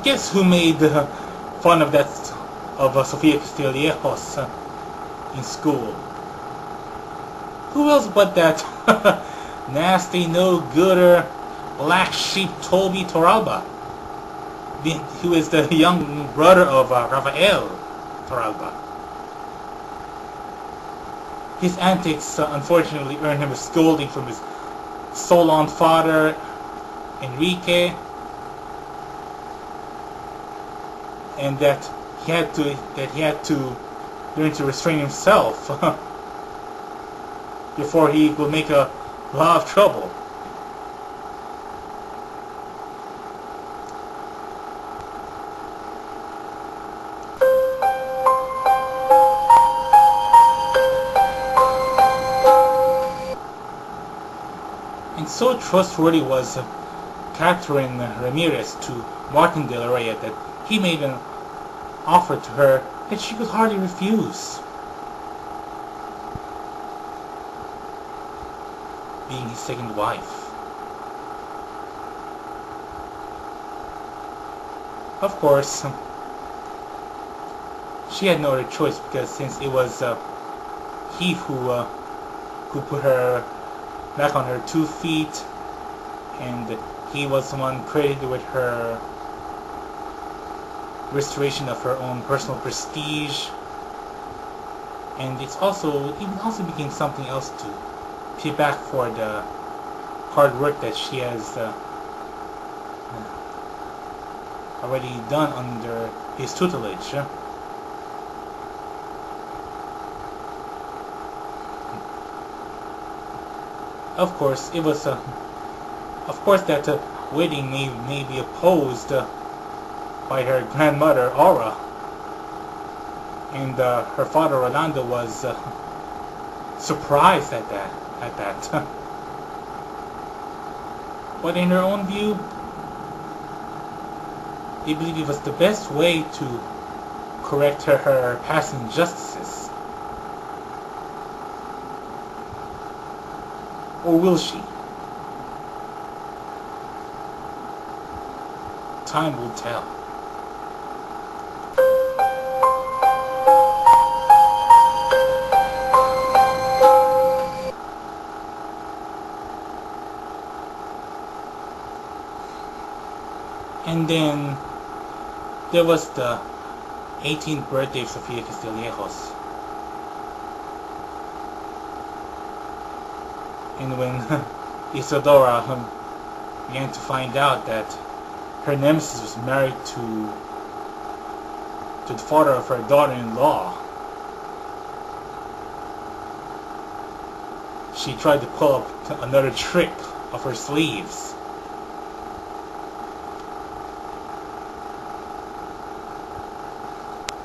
guess who made fun of that of Sofia Castillejos in school? Who else but that nasty, no-gooder, black sheep Toby Torralba, who is the young brother of Rafael Torralba. His antics unfortunately earned him a scolding from his Solon father, Enrique, and that he had to learn to restrain himself before he will make a lot of trouble. And so trustworthy was Catherine Ramirez to Martin de la Rey that he made an offer to her that she could hardly refuse. Being his second wife. Of course, she had no other choice, because since it was he who put her back on her 2 feet, and he was the one credited with her restoration of her own personal prestige, and it also became something else to pay back for the hard work that she has already done under his tutelage. Of course, it was of course that wedding may be opposed by her grandmother Aura, and her father Rolando was surprised at that. But in her own view, they believe it was the best way to correct her past injustices. Or will she? Time will tell. And then there was the 18th birthday of Sofia Castillejos. And when Isadora began to find out that her nemesis was married to the father of her daughter-in-law, she tried to pull up another trick of her sleeves.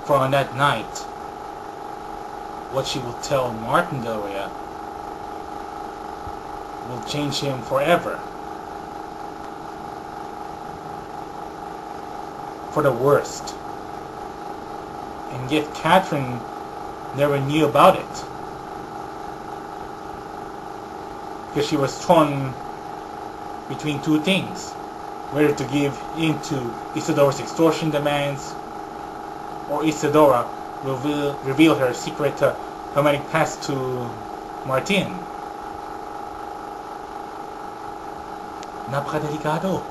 For on that night, what she will tell Martin Del Rey will change him forever. For the worst. And yet Catherine never knew about it, because she was torn between two things: whether to give in to Isadora's extortion demands, or Isadora will reveal her secret romantic past to Martin. Napakadelikado.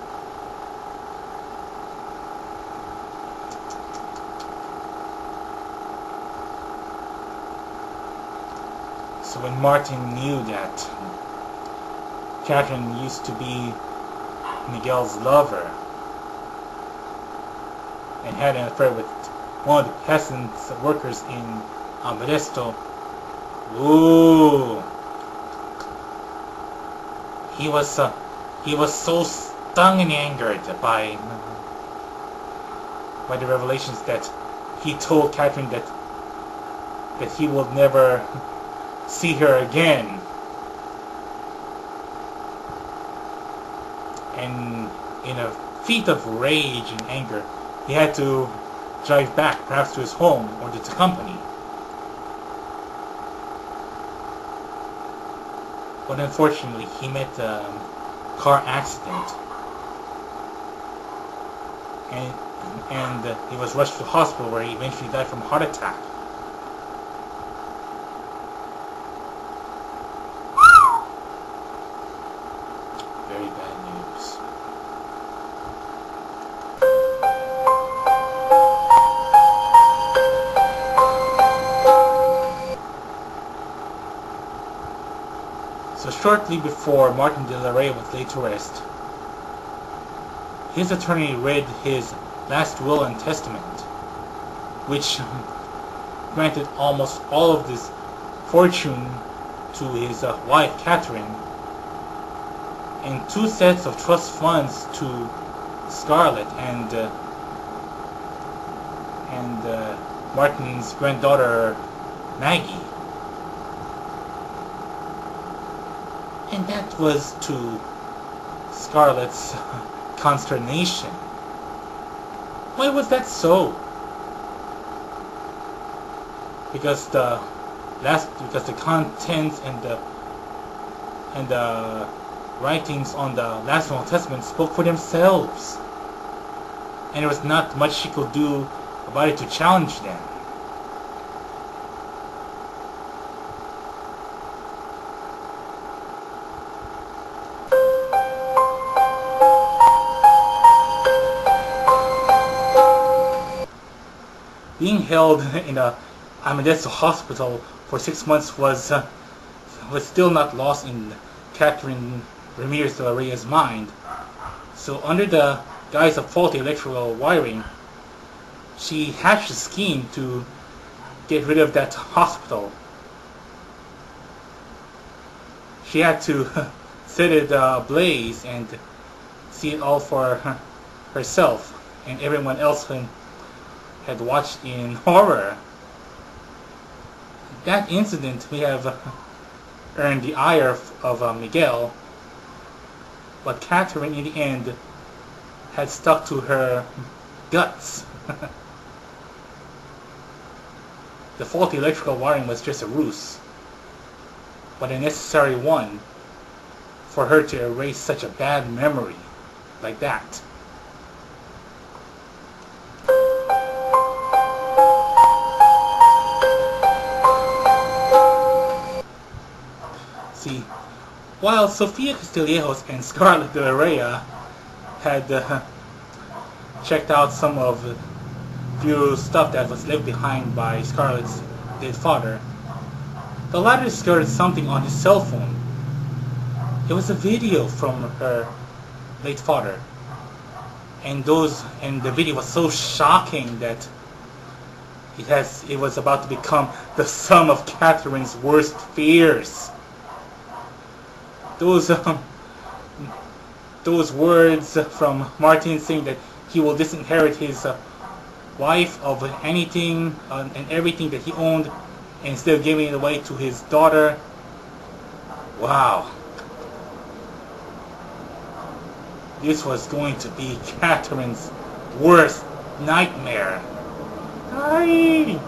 So when Martin knew that Catherine used to be Miguel's lover and had an affair with one of the peasants workers in Modesto, ooh, he was so stung and angered by the revelations that he told Catherine that he will never see her again. And in a feat of rage and anger, he had to drive back, perhaps to his home or to the company. But unfortunately, he met a car accident, and and he was rushed to the hospital where he eventually died from a heart attack. Very bad news. So shortly before Martin de la Rey was laid to rest, his attorney read his last will and testament, which granted almost all of this fortune to his wife Catherine, and 2 sets of trust funds to Scarlett and Martin's granddaughter Maggie. And that was to Scarlett's consternation. Why was that so? Because the contents and the writings on the last will and testament spoke for themselves, and there was not much she could do about it to challenge them. Being held in a Autisitc hospital for 6 months was still not lost in Catherine Ramirez de la Reya's mind. So under the guise of faulty electrical wiring, she hatched a scheme to get rid of that hospital. She had to set it ablaze and see it all for herself and everyone else who had watched in horror. That incident may have earned the ire of Miguel, but Catherine in the end had stuck to her guts. The faulty electrical wiring was just a ruse, but a necessary one for her to erase such a bad memory like that. See, while Sofia Castillejos and Scarlett de la Rey had checked out some of the few stuff that was left behind by Scarlett's dead father, the latter discovered something on his cell phone. It was a video from her late father, and the video was so shocking that it was about to become the sum of Catherine's worst fears. Those words from Martin saying that he will disinherit his wife of anything and everything that he owned, and instead of giving it away to his daughter. Wow. This was going to be Catherine's worst nightmare. Aye.